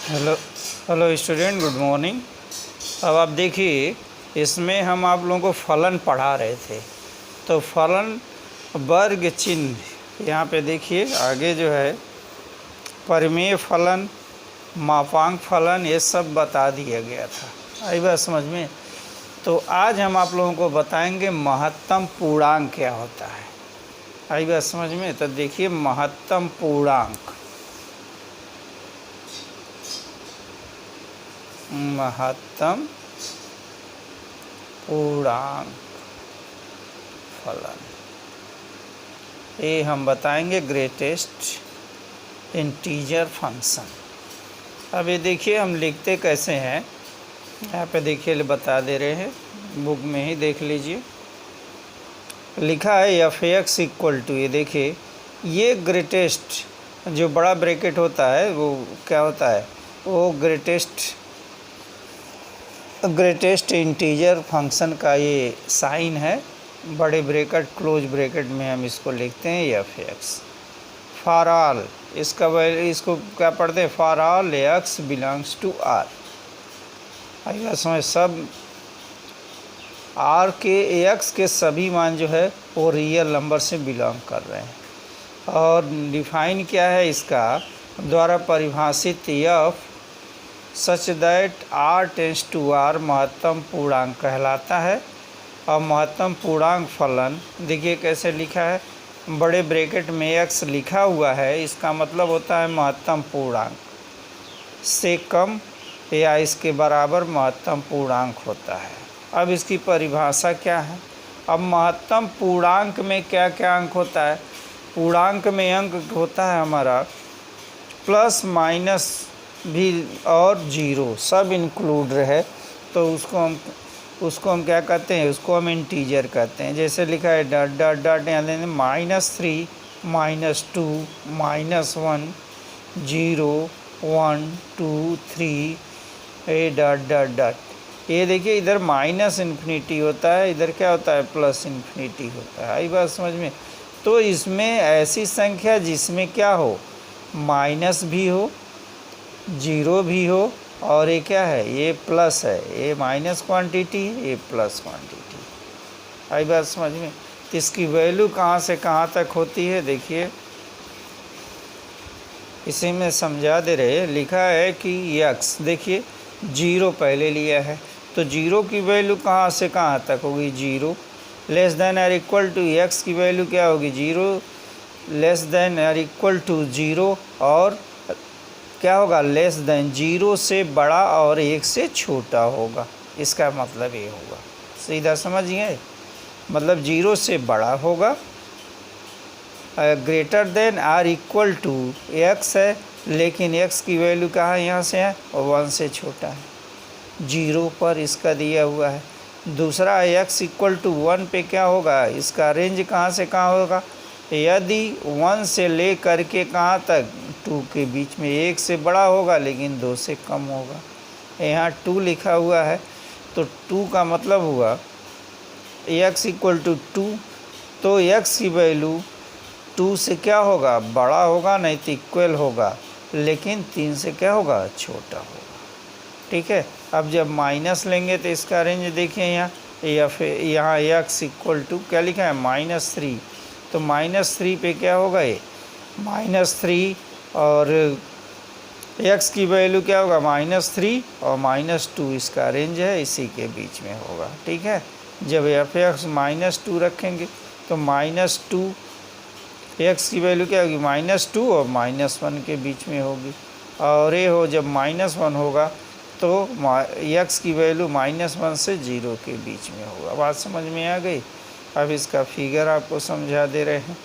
Hello hello student, good morning. अब आप देखिए, इसमें हम आप लोगों को फलन पढ़ा रहे थे। तो फलन वर्ग चिन्ह यहाँ पे देखिए आगे जो है परिमेय फलन, मापांक फलन, ये सब बता दिया गया था। आई बात समझ में। तो आज हम आप लोगों को बताएंगे महत्तम पूर्णांक क्या होता है। आई बात समझ में। तो देखिए महत्तम पूर्णांक, महत्तम पूर्णांक फलन, ये हम बताएंगे ग्रेटेस्ट इंटीजर फंक्शन। अब ये देखिए हम लिखते कैसे हैं, यहाँ पे देखिए बता दे रहे हैं, बुक में ही देख लीजिए। लिखा है एफ एक्स इक्वल टू, ये देखिए ये ग्रेटेस्ट जो बड़ा ब्रैकेट होता है वो क्या होता है, वो ग्रेटेस्ट इंटीजर फंक्शन का ये साइन है। बड़े ब्रैकेट क्लोज ब्रैकेट में हम इसको लिखते हैं एफ एक्स। फॉर ऑल, इसका वैल्यू इसको क्या पढ़ते हैं, for all X belongs to R. आइए समझ, सब आर के एक्स के सभी मान जो है वो रियल नंबर से बिलोंग कर रहे हैं। और डिफाइन क्या है इसका द्वारा परिभाषित F such that R tends to R महत्तम पूर्णांक कहलाता है। और महत्तम पूर्णांक फलन देखिए कैसे लिखा है, बड़े ब्रैकेट में एक्स लिखा हुआ है, इसका मतलब होता है महत्तम पूर्णांक से कम या इसके बराबर महत्तम पूर्णांक होता है। अब इसकी परिभाषा क्या है। अब महत्तम पूर्णांक में क्या क्या अंक होता है, पूर्णांक में अंक होता है हमारा प्लस माइनस भी और जीरो सब इंक्लूड रहे, तो उसको हम क्या कहते हैं, उसको हम इंटीजर कहते हैं। जैसे लिखा है डॉट डॉट डॉट, यहाँ -3 -2 -1 0 1 2 3 ए डॉट डॉट डॉट। ये देखिए इधर माइनस इन्फिनिटी होता है, इधर क्या होता है प्लस इन्फिनिटी होता है। आई बात समझ में। तो इसमें ऐसी संख्या जिसमें क्या हो, माइनस भी हो, जीरो भी हो, और ये क्या है, ये प्लस है, ये माइनस क्वांटिटी है, ये प्लस क्वांटिटी। आई बात समझ में। तो इसकी वैल्यू कहाँ से कहाँ तक होती है, देखिए इसी में समझा दे रहे। लिखा है कि एक्स, देखिए जीरो पहले लिया है, तो जीरो की वैल्यू कहाँ से कहाँ तक होगी, जीरो लेस देन और इक्वल टू एक्स की वैल्यू क्या होगी, जीरो लेस देन और इक्वल टू जीरो, और क्या होगा लेस देन जीरो से बड़ा और एक से छोटा होगा। इसका मतलब ये होगा, सीधा समझिए, मतलब जीरो से बड़ा होगा, greater than or equal to X है, लेकिन एक्स की वैल्यू कहाँ यहाँ से है, और 1 से छोटा है, जीरो पर इसका दिया हुआ है। दूसरा एक्स इक्वल टू 1 पे क्या होगा, इसका रेंज कहाँ से कहाँ होगा, यदि 1 से ले करके कहाँ तक, 2 के बीच में, 1 से बड़ा होगा लेकिन 2 से कम होगा। यहाँ 2 लिखा हुआ है, तो 2 का मतलब हुआ x इक्वल टू 2, तो x की वैल्यू 2 से क्या होगा, बड़ा होगा, नहीं तो इक्वल होगा, लेकिन 3 से क्या होगा, छोटा होगा। ठीक है। अब जब माइनस लेंगे तो इसका रेंज देखिए यहाँ, या फिर यहाँ x इक्वल टू क्या लिखा है, -3, तो -3 पे क्या होगा, ये -3, और x की वैल्यू क्या होगा, -3 और -2, इसका रेंज है, इसी के बीच में होगा। ठीक है। जब एफ एक्स -2 रखेंगे तो -2 x की वैल्यू क्या होगी, -2 और -1 के बीच में होगी, और ये हो जब -1 होगा तो x की वैल्यू -1 से 0 के बीच में होगा। बात समझ में आ गई। अब इसका फिगर आपको समझा दे रहे हैं।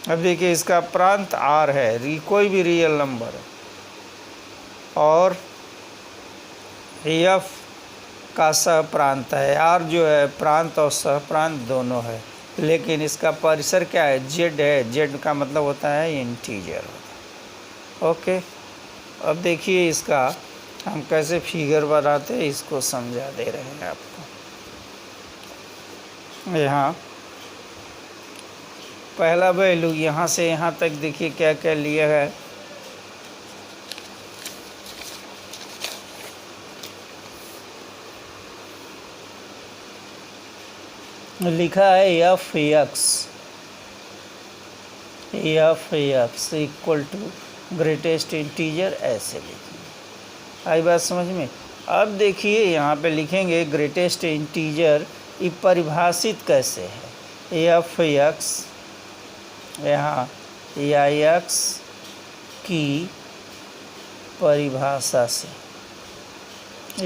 अब देखिए इसका प्रांत r है, कोई भी रियल नंबर है, और f का सहप्रांत है। r जो है प्रांत और सहप्रांत दोनों है, लेकिन इसका परिसर क्या है, z है, z का मतलब होता है इंटीजर होता है। ओके। अब देखिए इसका हम कैसे फिगर बनाते हैं, इसको समझा दे रहे हैं आपको। यहाँ पहला वैल्यू यहाँ से यहाँ तक देखिए क्या क्या लिया है, लिखा है F x equal to greatest integer, ऐसे लिखिए। आई बात समझ में? अब देखिए यहाँ पे लिखेंगे ग्रेटेस्ट इंटीजर, ये परिभाषित कैसे है? एफ एक्स, यहाँ एक्स की परिभाषा से,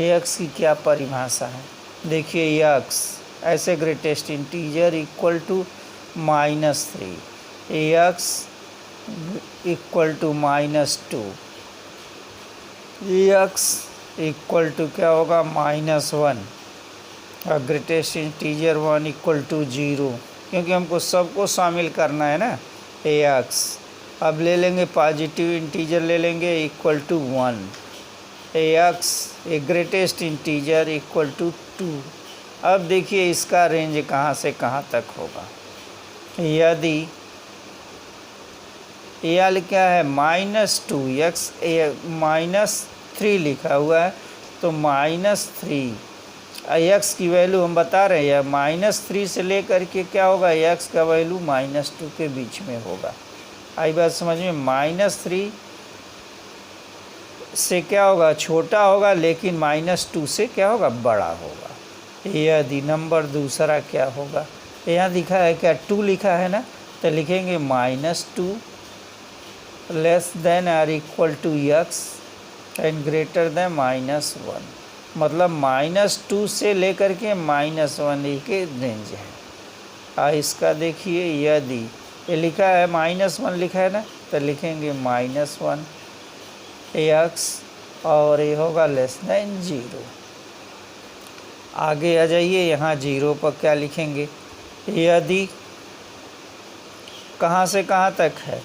एक्स की क्या परिभाषा है? देखिए एक्स ऐसे greatest integer equal to -3, X equal to -2, X equal to क्या होगा? -1, और ग्रेटेस्ट इंटीजर 1 इक्वल टू 0, क्योंकि हमको सबको शामिल करना है ना एक्स। अब ले लेंगे पॉजिटिव इंटीजर, ले लेंगे equal to 1, X a greatest integer equal to 2। अब देखिए इसका रेंज कहाँ से कहाँ तक होगा। यदि ये क्या है? -2, एक्स -3 लिखा हुआ है, तो -3 एक्स की वैल्यू हम बता रहे हैं, -3 से लेकर के क्या होगा? एक्स का वैल्यू -2 के बीच में होगा। आई बात समझ में? -3 से क्या होगा? छोटा होगा, लेकिन -2 से क्या होगा? बड़ा होगा। यदि नंबर दूसरा क्या होगा? यहाँ लिखा है क्या? 2 लिखा है ना, तो लिखेंगे -2 लेस देन और equal to X and greater than -1, मतलब -2 से लेकर के -1 के रेंज है। इसका देखिए, यदि ये लिखा है -1 लिखा है ना, तो लिखेंगे -1 एक्स, और ये होगा लेस देन 0। आगे आ जाइए, यहाँ 0 पर क्या लिखेंगे? यदि कहाँ से कहाँ तक है?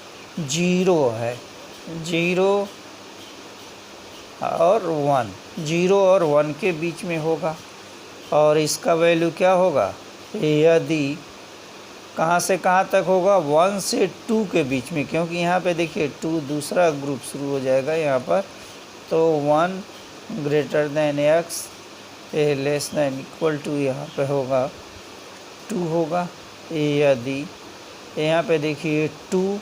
0 है, 0 और 1, 0 और 1 के बीच में होगा, और इसका वैल्यू क्या होगा? यदि कहाँ से कहाँ तक होगा? 1 से 2 के बीच में, क्योंकि यहाँ पे देखिए 2 दूसरा ग्रुप शुरू हो जाएगा यहाँ पर, तो 1 greater than X a less than equal to यहाँ पे होगा 2 होगा। यदि यहाँ पे देखिए 2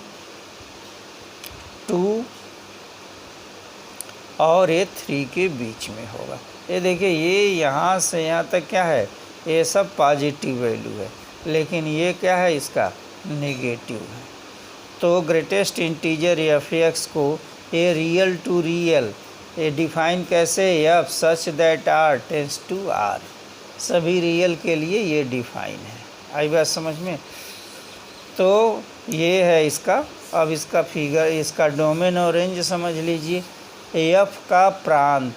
और ये 3 के बीच में होगा। ये देखिए, ये यहाँ से यहाँ तक क्या है? ये सब पॉजिटिव वैल्यू है, लेकिन ये क्या है? इसका नेगेटिव है। तो ग्रेटेस्ट इंटीजर एफ एक्स को ए रियल टू रियल ये डिफाइन कैसे? F such that R tends to R, सभी रियल के लिए ये डिफाइन है। आई बात समझ में? तो ये है इसका। अब इसका फिगर, इसका डोमेन और रेंज समझ लीजिए। एफ का प्रांत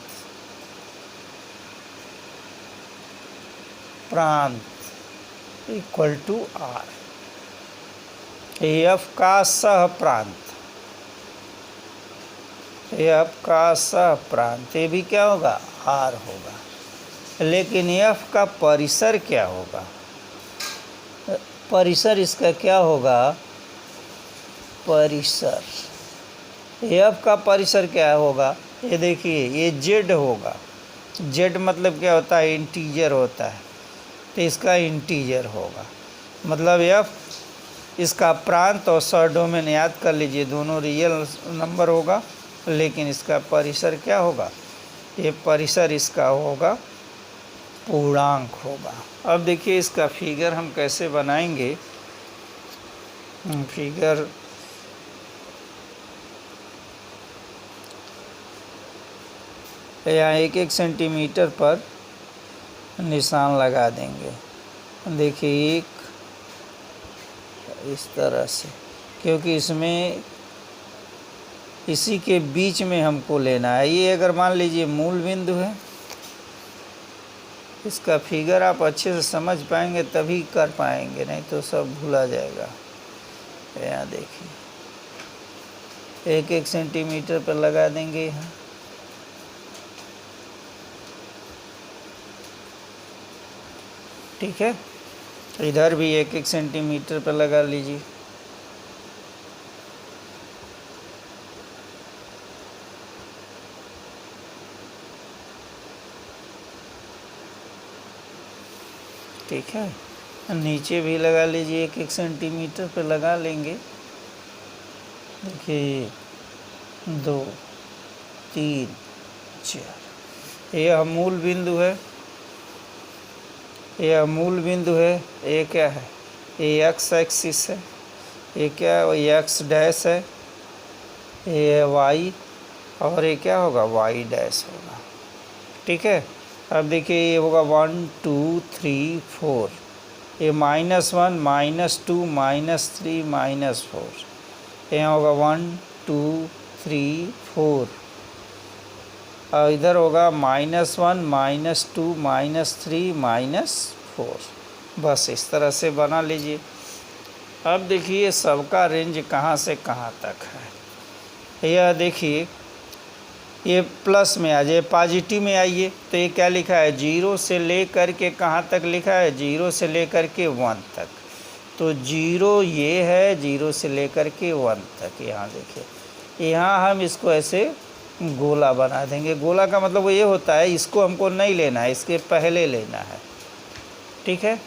इक्वल टू आर, एफ का सह प्रांत, एफ का सह प्रांत ये भी क्या होगा? आर होगा। लेकिन एफ का परिसर क्या होगा? परिसर इसका क्या होगा? परिसर एफ का परिसर क्या होगा? ये देखिए, ये जेड होगा। जेड मतलब क्या होता है? इंटीजर होता है, तो इसका इंटीजर होगा। मतलब एफ इसका प्रांत और सबडोमेन याद कर लीजिए, दोनों रियल नंबर होगा, लेकिन इसका परिसर क्या होगा? ये परिसर इसका होगा पूर्णांक होगा। अब देखिए इसका फिगर हम कैसे बनाएंगे। फिगर यहाँ 1-1 सेंटीमीटर पर निशान लगा देंगे। देखिए एक इस तरह से, क्योंकि इसमें इसी के बीच में हमको लेना है। ये अगर मान लीजिए मूल बिंदु है, इसका फिगर आप अच्छे से समझ पाएंगे तभी कर पाएंगे, नहीं तो सब भूला जाएगा। यहाँ देखिए 1-1 सेंटीमीटर पर लगा देंगे यहाँ। ठीक है, इधर भी 1-1 सेंटीमीटर पर लगा लीजिए। ठीक है, नीचे भी लगा लीजिए, 1-1 सेंटीमीटर पे लगा लेंगे। देखिए 2 3 4, यह मूल बिंदु है, यह मूल बिंदु है। ये क्या है? ये एक्स एक्सिस है। ये क्या है? ये एक्स डैश है, ये वाई, और ये क्या होगा? वाई डैश होगा। ठीक है। अब देखिए ये होगा 1 2 3 4, ये -1 -2 -3 -4, यहाँ होगा 1 2 3 4, और इधर होगा -1 -2 -3 -4। बस इस तरह से बना लीजिए। अब देखिए सबका रेंज कहाँ से कहाँ तक है। यह देखिए ये प्लस में आ जाए, पॉजिटिव में आइए, तो ये क्या लिखा है? 0 से ले कर के कहाँ तक लिखा है? 0 से ले कर के 1 तक। तो 0 ये है, 0 से ले कर के 1 तक। यहाँ देखिए, यहाँ हम इसको ऐसे गोला बना देंगे। गोला का मतलब वो ये होता है, इसको हमको नहीं लेना है, इसके पहले लेना है। ठीक है।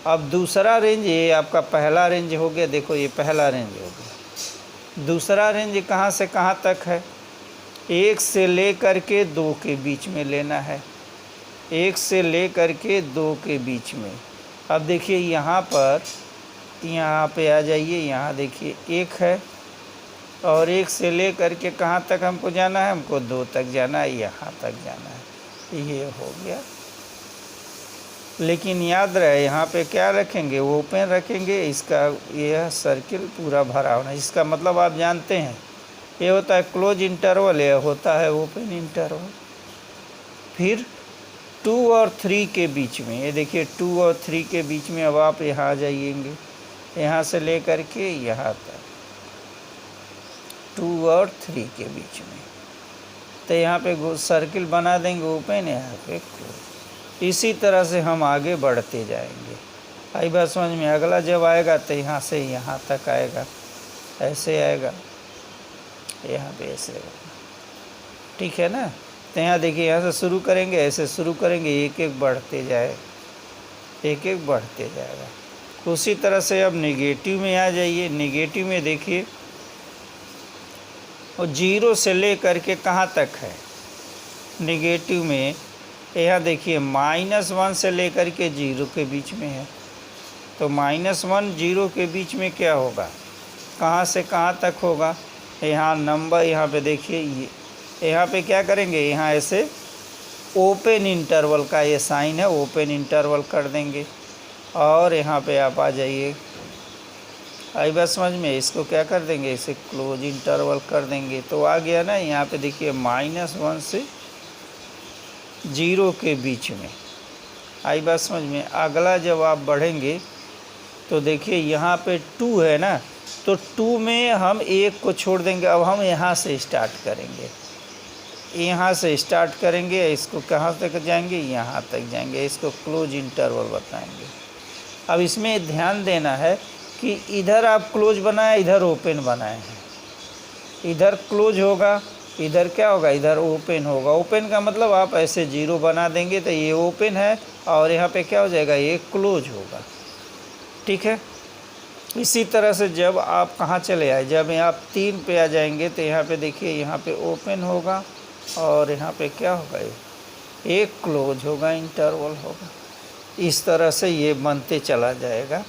अब दूसरा रेंज, ये आपका पहला रेंज हो गया। देखो ये पहला रेंज हो गया। दूसरा रेंज कहाँ से कहाँ तक है? 1 से ले कर के 2 के बीच में लेना है, 1 से ले कर के 2 के बीच में। अब देखिए यहाँ पे आ जाइए, यहाँ देखिए 1 है, और 1 से ले कर के कहाँ तक हमको जाना है? हमको 2 तक जाना है, यहाँ तक जाना है। ये हो गया। लेकिन याद रहे यहाँ पे क्या रखेंगे? ओपन रखेंगे। इसका यह सर्किल पूरा भरा होना, इसका मतलब आप जानते हैं, ये होता है क्लोज इंटरवल, यह होता है ओपन इंटरवल। फिर 2 और 3 के बीच में, ये देखिए 2 और 3 के बीच में अब आप यहाँ आ जाइएंगे, यहाँ से ले कर के यहाँ तक 2 और 3 के बीच में। तो यहाँ पे सर्किल बना देंगे ओपन, यहाँ पे क्लोज। इसी तरह से हम आगे बढ़ते जाएंगे। आई बात समझ में? अगला जब आएगा तो यहाँ से यहाँ तक आएगा, ऐसे आएगा, यहाँ पे ऐसे होगा। ठीक है ना? तो यहाँ देखिए, यहाँ से शुरू करेंगे, ऐसे शुरू करेंगे, एक एक बढ़ते जाए, एक एक बढ़ते जाएगा। उसी तरह से अब नेगेटिव में आ जाइए। नेगेटिव में देखिए, और 0 से ले कर के कहाँ तक है? नेगेटिव में यहाँ देखिए -1 से ले कर के 0 के बीच में है। तो -1 0 के बीच में क्या होगा? कहाँ से कहाँ तक होगा? यहाँ नंबर, यहाँ पे देखिए, ये यहाँ पे क्या करेंगे? यहाँ ऐसे ओपन इंटरवल का ये साइन है, ओपन इंटरवल कर देंगे, और यहाँ पे आप आ जाइए। आई बात समझ में? इसको क्या कर देंगे? इसे क्लोज इंटरवल कर देंगे। तो आ गया ना? यहाँ पे देखिए -1 से 0 के बीच में। आई बात समझ में? अगला जब आप बढ़ेंगे तो देखिए यहाँ पे 2 है ना, तो 2 में हम 1 को छोड़ देंगे। अब हम यहाँ से स्टार्ट करेंगे, यहाँ से स्टार्ट करेंगे, इसको कहाँ तक जाएंगे? यहाँ तक जाएंगे। इसको क्लोज इंटरवल बताएंगे। अब इसमें ध्यान देना है कि इधर आप क्लोज बनाए, इधर ओपन बनाए हैं। इधर क्लोज होगा, इधर क्या होगा? इधर ओपन होगा। ओपन का मतलब आप ऐसे 0 बना देंगे तो ये ओपन है, और यहाँ पे क्या हो जाएगा? ये क्लोज होगा। ठीक है। इसी तरह से जब आप कहाँ चले आए, जब आप 3 पे आ जाएंगे तो यहाँ पे देखिए, यहाँ पे ओपन होगा, और यहाँ पे क्या होगा? ये क्लोज होगा, इंटरवल होगा। इस तरह से ये बनते चला जाएगा।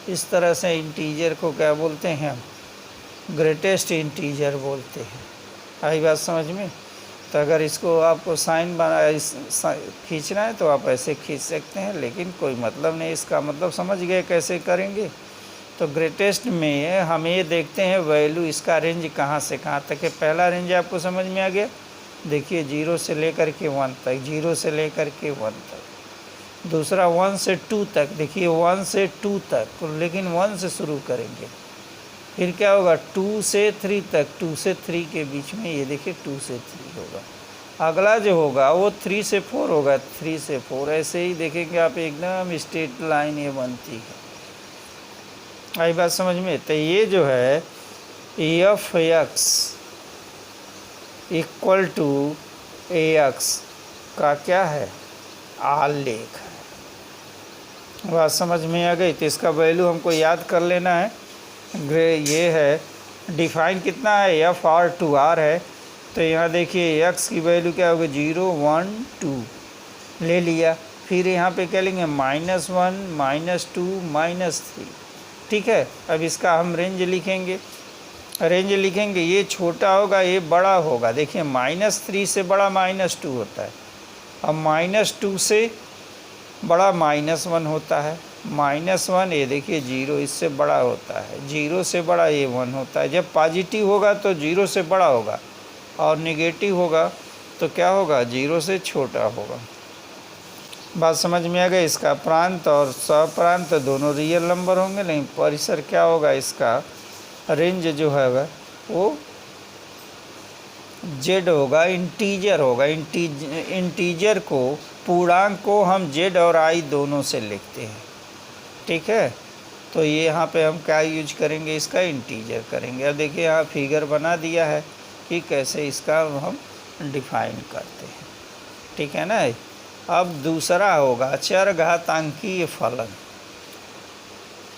इस तरह से इंटीजर को क्या बोलते हैं? ग्रेटेस्ट इंटीजर बोलते हैं। आई बात समझ में? तो अगर इसको आपको साइन खींचना है तो आप ऐसे खींच सकते हैं, लेकिन कोई मतलब नहीं। इसका मतलब समझ गए कैसे करेंगे? तो ग्रेटेस्ट में हम ये देखते हैं वैल्यू, इसका रेंज कहाँ से कहाँ तक है। पहला रेंज आपको समझ में आ गया। देखिए 0 से लेकर के 1 तक, 0 से लेकर के 1 तक। दूसरा 1 से 2 तक, देखिए 1 से 2 तक, लेकिन 1 से शुरू करेंगे। फिर क्या होगा? 2 से 3 तक, 2 से 3 के बीच में, ये देखिए 2 से 3 होगा। अगला जो होगा वो 3 से 4 होगा, 3 से 4। ऐसे ही देखेंगे आप, एकदम स्ट्रेट लाइन ये बनती है। आई बात समझ में? तो ये जो है f(x) इक्वल टू ax का क्या है? आलेख है। बात समझ में आ गई। तो इसका वैल्यू हमको याद कर लेना है। ये है डिफाइन कितना है, एफ आर टू आर है। तो यहाँ देखिए एक्स की वैल्यू क्या होगी, 0 1 2 ले लिया। फिर यहाँ पे क्या लेंगे, -1 -2 -3। ठीक है, अब इसका हम रेंज लिखेंगे। ये छोटा होगा ये बड़ा होगा। देखिए -3 से बड़ा -2 होता है, अब -2 से बड़ा -1 होता है। -1 ये देखिए 0 इससे बड़ा होता है, 0 से बड़ा ये 1 होता है। जब पॉजिटिव होगा तो 0 से बड़ा होगा और नेगेटिव होगा तो क्या होगा, 0 से छोटा होगा। बात समझ में आ गई। इसका प्रांत और सप्रांत दोनों रियल नंबर होंगे, लेकिन परिसर क्या होगा, इसका रेंज जो है वो जेड होगा, इंटीजर होगा। इंटीजर को, पूर्णांक को हम जेड और आई दोनों से लिखते हैं। ठीक है, तो ये यहाँ पे हम क्या यूज करेंगे, इसका इंटीजर करेंगे। अब देखिए यहाँ फिगर बना दिया है कि कैसे इसका हम डिफाइन करते हैं। ठीक है ना। अब दूसरा होगा चरघातांकीय फलन।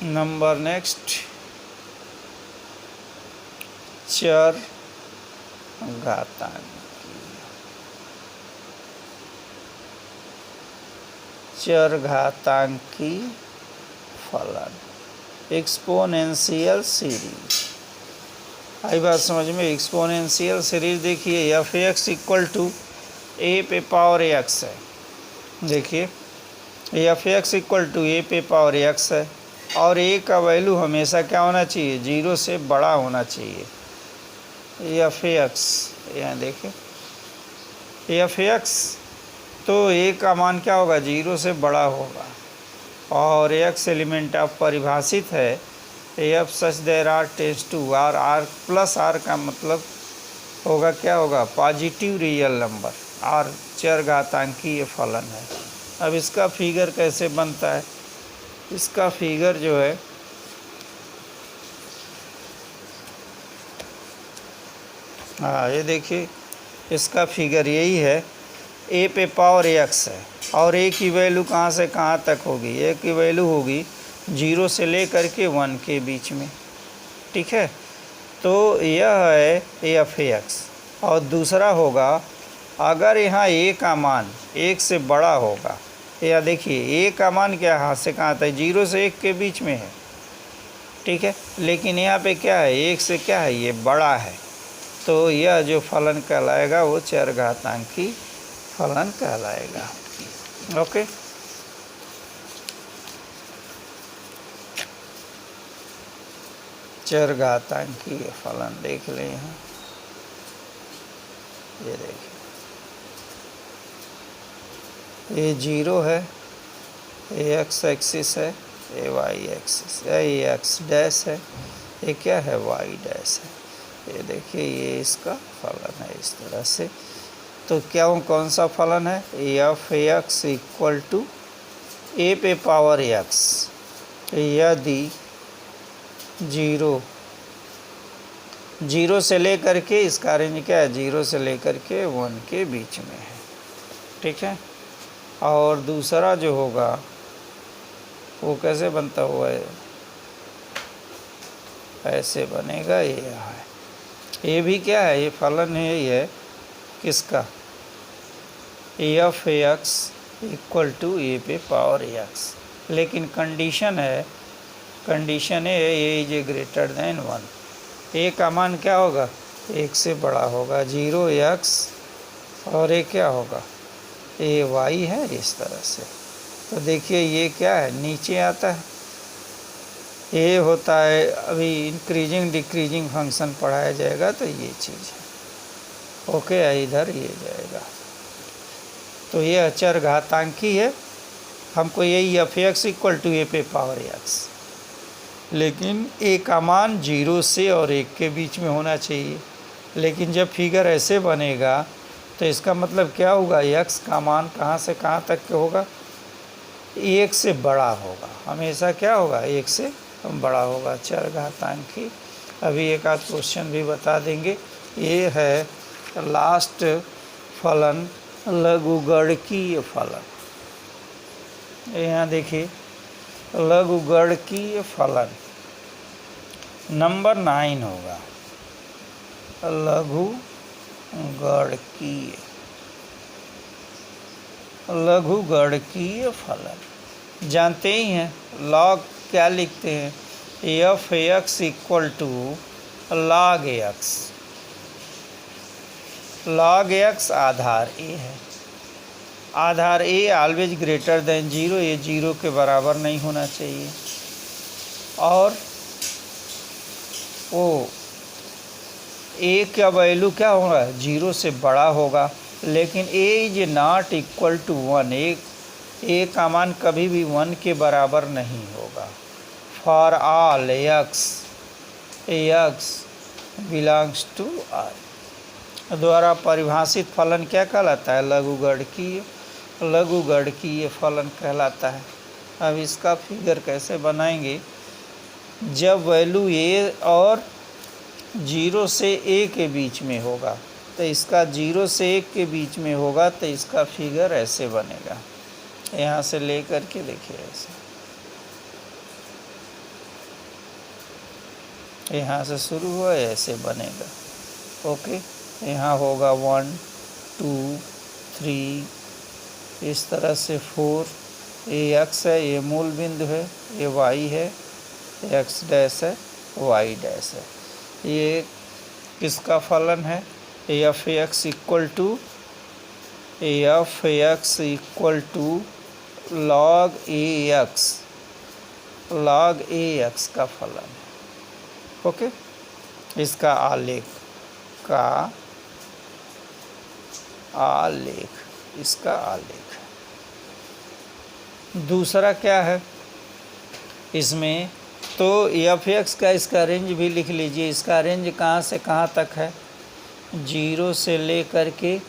नंबर नेक्स्ट, चरघातांकी फलन, एक्सपोनेंशियल सीरीज। आई बात समझ में। एक्सपोनेंशियल सीरीज देखिए एफ एक्स इक्वल टू ए पे पावर एक्स है। देखिए एफ एक्स इक्वल टू ए पे पावर एक्स है और ए का वैल्यू हमेशा क्या होना चाहिए, 0 से बड़ा होना चाहिए। एफ एक्स, यहाँ देखिए एफ एक्स, तो ए का मान क्या होगा, 0 से बड़ा होगा। और एक्स एलिमेंट अब परिभाषित है F such there R tends to R, R plus R का मतलब होगा क्या होगा, पॉजिटिव रियल नंबर। आर चरघातांकीय फलन है। अब इसका फिगर कैसे बनता है, इसका फिगर जो है हाँ ये देखिए इसका फिगर यही है। ए पे पावर एक्स है और ए की वैल्यू कहाँ से कहाँ तक होगी, ए की वैल्यू होगी 0 से लेकर के 1 के बीच में। ठीक है, तो यह है एफ एक्स। और दूसरा होगा अगर यहाँ ए का मान 1 से बड़ा होगा, या देखिए ए का मान क्या यहाँ से कहाँ तक, 0 से 1 के बीच में है। ठीक है, लेकिन यहाँ पे क्या है, 1 से क्या है, ये बड़ा है। तो यह जो फलन कहलाएगा वो चरघातांकी फलन कहलाएगा। ओके, चरघातांकी फलन देख लें यहाँ, ये देखिए ये 0 है, ये एक्स एक्सिस है, ये वाई एक्सिस, ये एक्स डैश है, ये क्या है, वाई डैश है। ये देखिए ये इसका फलन है इस तरह से। तो क्या कौन सा फलन है, एफ एक्स इक्वल टू ए पे पावर एक्स यदि 0 से लेकर के, इसका रेंज क्या है, 0 से लेकर के 1 के बीच में है। ठीक है, और दूसरा जो होगा वो कैसे बनता हुआ है, ऐसे बनेगा। ये है, ये भी क्या है, ये फलन है, ये किसका, एफ एक्स इक्वल टू ए पे पावर एक्स। लेकिन कंडीशन है ए इज ग्रेटर देन 1। ए का मान क्या होगा, 1 से बड़ा होगा, 0 एक्स और ए क्या होगा, ए वाई है इस तरह से। तो देखिए ये क्या है, नीचे आता है, ये होता है, अभी इंक्रीजिंग डिक्रीजिंग फंक्शन पढ़ाया जाएगा तो ये चीज़ है। ओके, इधर ये जाएगा। तो ये चरघातांकी है, हमको यही एफ एक्स इक्वल टू ए पे पावर एक्स, लेकिन ए का मान 0 से और 1 के बीच में होना चाहिए। लेकिन जब फिगर ऐसे बनेगा तो इसका मतलब क्या होगा, एक्स का मान कहाँ से कहाँ तक के होगा, 1 से बड़ा होगा, हमेशा क्या होगा, 1 से बड़ा होगा चरघातांकी। अभी एक आध क्वेश्चन भी बता देंगे। ये है लास्ट फलन, लघुगणकीय फलन। यहाँ देखिए लघुगणकीय फलन। नंबर 9 होगा लघुगणकीय फलन। जानते ही हैं लॉग क्या लिखते हैं, F x equal to log x. Log x आधार ए है, आधार ए ऑलवेज ग्रेटर देन 0, ये 0 के बराबर नहीं होना चाहिए, और वो ए का वैल्यू क्या होगा, 0 से बड़ा होगा। लेकिन A is not equal to 1, ए का मान कभी भी 1 के बराबर नहीं होगा। For all X belongs to R द्वारा परिभाषित फलन क्या कहलाता है, लघुगणकीय फलन कहलाता है। अब इसका फिगर कैसे बनाएंगे, जब वैल्यू ए और 0 से a के बीच में होगा, तो इसका 0 से 1 के बीच में होगा, तो इसका फिगर ऐसे बनेगा। यहाँ से लेकर के देखिए ऐसे, यहाँ से शुरू हुआ ऐसे बनेगा। ओके, यहाँ होगा 1 2 3, इस तरह से 4, ये x है, ये मूल बिंदु है, ये y है, x डैश है, y डैश है। ये किसका फलन है, F x equal to log A X का फलन है। ओके, इसका इसका आलेख। दूसरा क्या है इसमें, तो एफ एक्स का इसका रेंज भी लिख लीजिए। इसका रेंज कहाँ से कहाँ तक है, 0 से लेकर के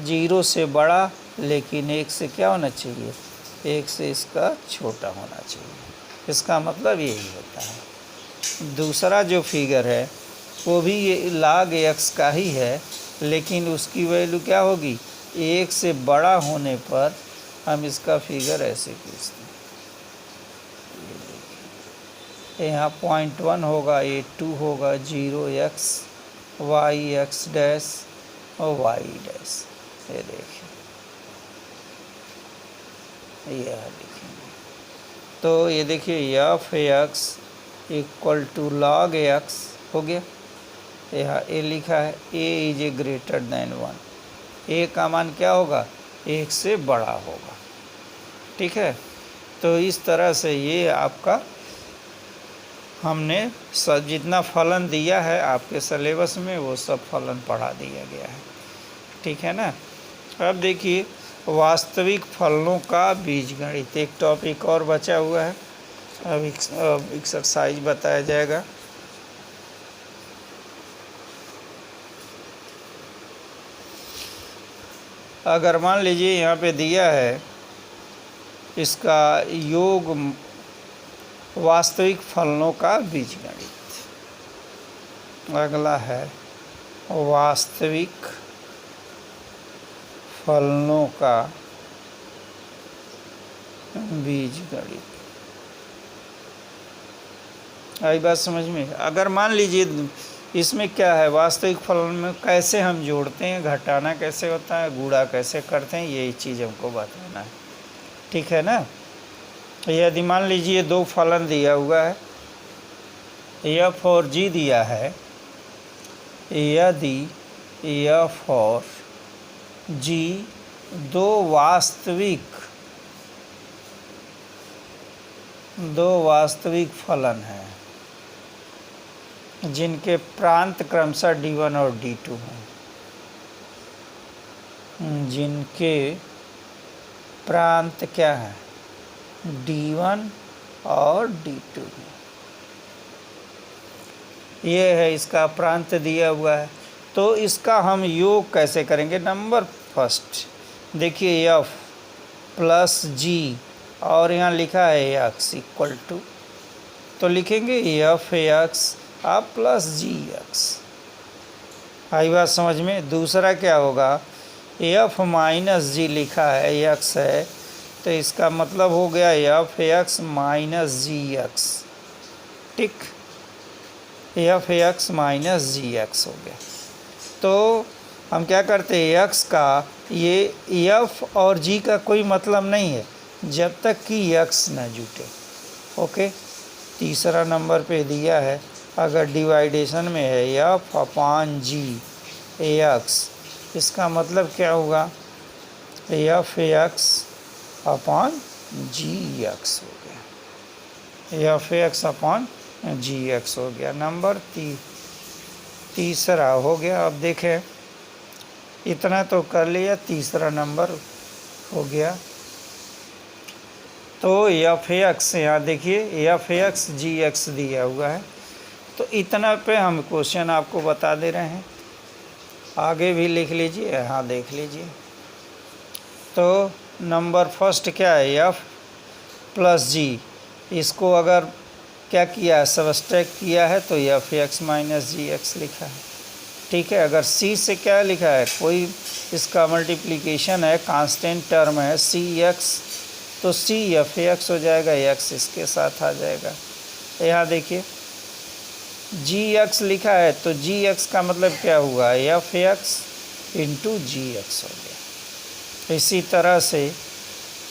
0 से बड़ा, लेकिन 1 से क्या होना चाहिए, 1 से इसका छोटा होना चाहिए। इसका मतलब यही होता है। दूसरा जो फिगर है वो भी ये log x का ही है, लेकिन उसकी वैल्यू क्या होगी, 1 से बड़ा होने पर हम इसका फिगर ऐसे खींचते हैं। यहाँ 0.1 होगा, ये 2 होगा, 0x y x डैश और y डैश। ये देखिए, ये लिखेंगे तो ये देखिए F x equal to log X हो गया। यहाँ ए लिखा है, A is A greater than 1, ए का मान क्या होगा, 1 से बड़ा होगा। ठीक है, तो इस तरह से ये आपका हमने सब जितना फलन दिया है आपके सिलेबस में वो सब फलन पढ़ा दिया गया है। ठीक है ना। अब देखिए वास्तविक फलनों का बीजगणित, एक टॉपिक और बचा हुआ है, अब एक्सरसाइज बताया जाएगा। अगर मान लीजिए यहाँ पे दिया है इसका योग वास्तविक फलनों का बीजगणित। अगला है वास्तविक फलनों का बीजगणित। आई बात समझ में। अगर मान लीजिए इसमें क्या है, वास्तविक फलन में कैसे हम जोड़ते हैं, घटाना कैसे होता है, गुणा कैसे करते हैं, यही चीज़ हमको बताना है। ठीक है ना। यदि मान लीजिए दो फलन दिया हुआ है, एफ और जी दिया है, यदि एफ और जी दो वास्तविक फलन हैं जिनके प्रांत क्रमशः D1 और D2 हैं, जिनके प्रांत क्या है, D1 और D2 हैं। ये है इसका प्रांत दिया हुआ है। तो इसका हम योग कैसे करेंगे। नंबर फर्स्ट देखिए एफ प्लस जी और यहाँ लिखा है एक्स इक्वल टू, तो लिखेंगे एफ एक्स आप प्लस जी एक्स। आई बात समझ में। दूसरा क्या होगा, एफ माइनस जी लिखा है, एक्स है, तो इसका मतलब हो गया F X minus G x, ठीक, F X minus G X हो गया। तो हम क्या करते हैं, एक्स का ये एफ और जी का कोई मतलब नहीं है जब तक कि एक्स न जुटे। ओके, तीसरा नंबर पे दिया है, अगर डिवाइडेशन में है एफ अपान जी एक्स, इसका मतलब क्या होगा, एफ एक्स अपान जी एक्स हो गया, एफ एक्स अपान जी एक्स हो गया। नंबर तीसरा हो गया। अब देखें, इतना तो कर लिया, तीसरा नंबर हो गया। तो एफ एक्स, यहाँ देखिए एफ एक्स जी एक्स दिया हुआ है, तो इतना पे हम क्वेश्चन आपको बता दे रहे हैं, आगे भी लिख लीजिए, यहाँ देख लीजिए। तो नंबर फर्स्ट क्या है, एफ प्लस जी, इसको अगर क्या किया है, सबस्ट्रैक्ट किया है, तो F X minus G x लिखा है, ठीक है। अगर सी से क्या लिखा है, कोई इसका मल्टीप्लिकेशन है, कांस्टेंट टर्म है सी एक्स, तो सी एफ एक्स हो जाएगा, एक्स इसके साथ आ जाएगा। यहाँ देखिए जी एक्स लिखा है, तो जी एक्स का मतलब क्या हुआ, एफ एक्स इंटू जी एक्स हो गया। इसी तरह से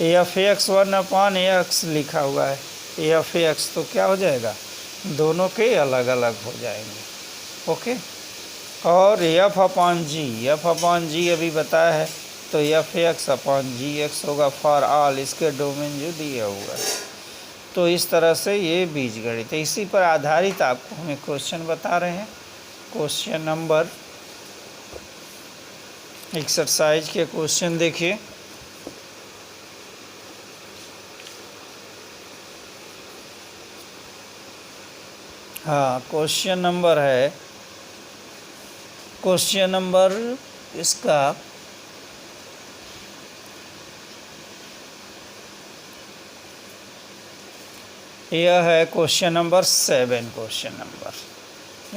F x one upon x लिखा हुआ है, एफ एक्स तो क्या हो जाएगा, दोनों के अलग अलग हो जाएंगे। ओके, और एफ अपान जी अभी बताया है, तो एफ एक्स अपान जी एक्स होगा फॉर ऑल, इसके डोमेन जो दिया हुआ है। तो इस तरह से ये बीजगणित है, इसी पर आधारित आपको हमें क्वेश्चन बता रहे हैं। क्वेश्चन नंबर एक्सरसाइज के क्वेश्चन देखिए। हाँ, क्वेश्चन नंबर है, क्वेश्चन नंबर इसका यह है क्वेश्चन नंबर 7। क्वेश्चन नंबर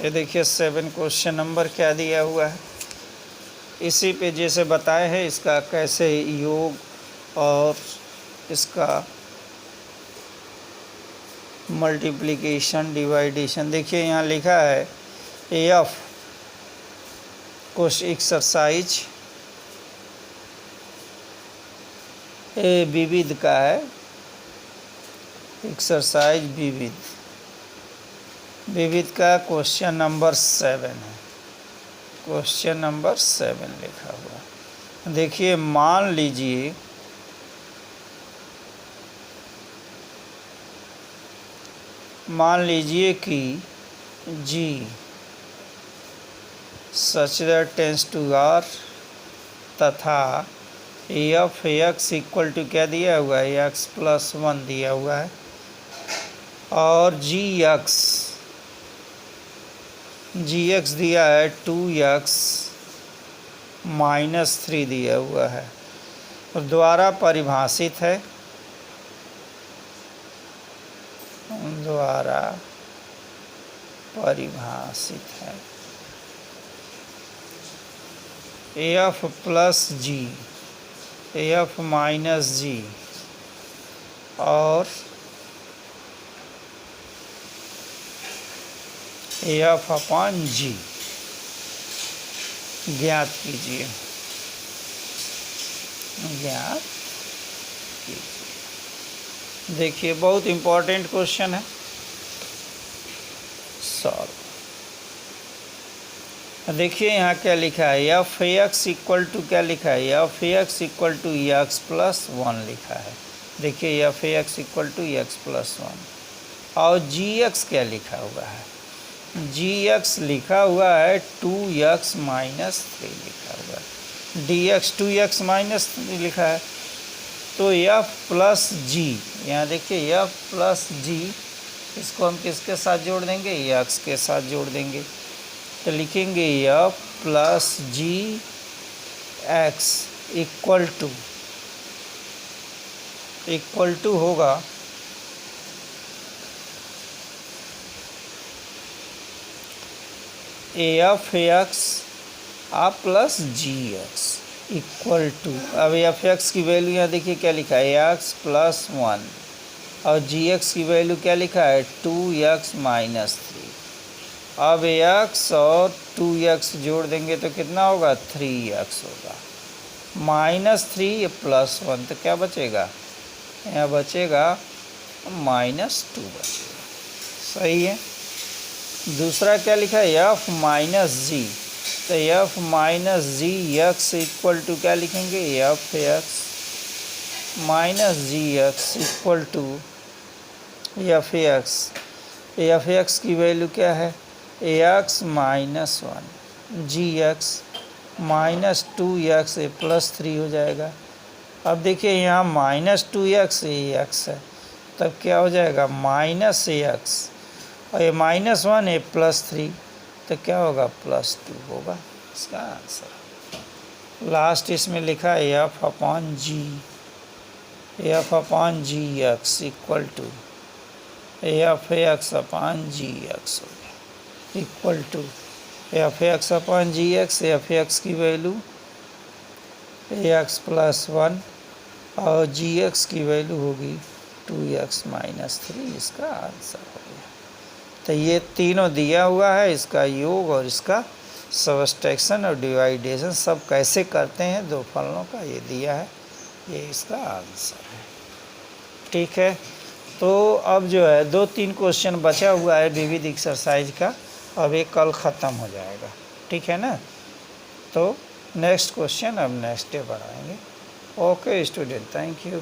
ये देखिए 7 क्वेश्चन नंबर क्या दिया हुआ है, इसी पे जैसे बताए हैं इसका कैसे योग और इसका मल्टीप्लिकेशन डिवाइडेशन। देखिए यहाँ लिखा है एफ क्वेश्चन एक्सरसाइज ए विविध का है, एक्सरसाइज विविध का क्वेश्चन नंबर 7 है, क्वेश्चन नंबर 7 लिखा हुआ। देखिए मान लीजिए कि g such that tends to R तथा एफ एक्स इक्वल टू क्या दिया हुआ है, एक्स प्लस 1 दिया हुआ है, और जी एक्स दिया है 2x माइनस 3 दिया हुआ है, और द्वारा परिभाषित है, एफ प्लस जी, एफ माइनस जी और एफ अपान जी ज्ञात कीजिए। देखिए बहुत इम्पोर्टेंट क्वेश्चन है, सॉल्व। देखिए यहाँ क्या लिखा है, एफ एक्स इक्वल टू क्या लिखा है, F x equal to X plus 1 लिखा है। देखिए F x equal to X plus 1, और जी एक्स क्या लिखा हुआ है, जी एक्स लिखा हुआ है 2x माइनस 3 लिखा हुआ है, डी एक्स 2x माइनस 3 लिखा है। तो एफ प्लस जी, यहाँ देखिए एफ प्लस जी, इसको हम किसके साथ जोड़ देंगे, एक्स के साथ जोड़ देंगे, तो लिखेंगे f plus g x equal to होगा एफ एक्स आ plus g x, equal to, अब एफ एक्स की वैल्यू यहाँ देखिए क्या लिखा है, एक्स प्लस वन, और जी एक्स की वैल्यू क्या लिखा है, 2x-3। अब x और 2x जोड़ देंगे तो कितना होगा, 3x होगा, -3 +1 तो क्या बचेगा, यहाँ बचेगा -2 बचेगा। सही है। दूसरा क्या लिखा है, f माइनस जी, तो f minus G x equal to क्या लिखेंगे, F X minus G x equal to F x की वैल्यू क्या है, X minus one, G X -2x +3 हो जाएगा। अब देखिए यहाँ -2x एक्स है, तब क्या हो जाएगा, -x, और ये -1 है +3, तो क्या होगा, +2 होगा इसका आंसर। लास्ट इसमें लिखा है F upon G x equal to F X upon G X हो गया, equal to F X upon G X, F x की वैल्यू x+1 और जी एक्स की वैल्यू होगी 2x-3, इसका आंसर हो गया। तो ये तीनों दिया हुआ है, इसका योग और इसका सब्सट्रैक्शन और डिवाइडेशन सब कैसे करते हैं दो फलनों का, ये दिया है, ये इसका आंसर है। ठीक है, तो अब जो है 2-3 क्वेश्चन बचा हुआ है विविध एक्सरसाइज का, अब ये कल ख़त्म हो जाएगा। ठीक है ना, तो नेक्स्ट क्वेश्चन अब नेक्स्ट डे बढ़ाएंगे। Okay student, thank you.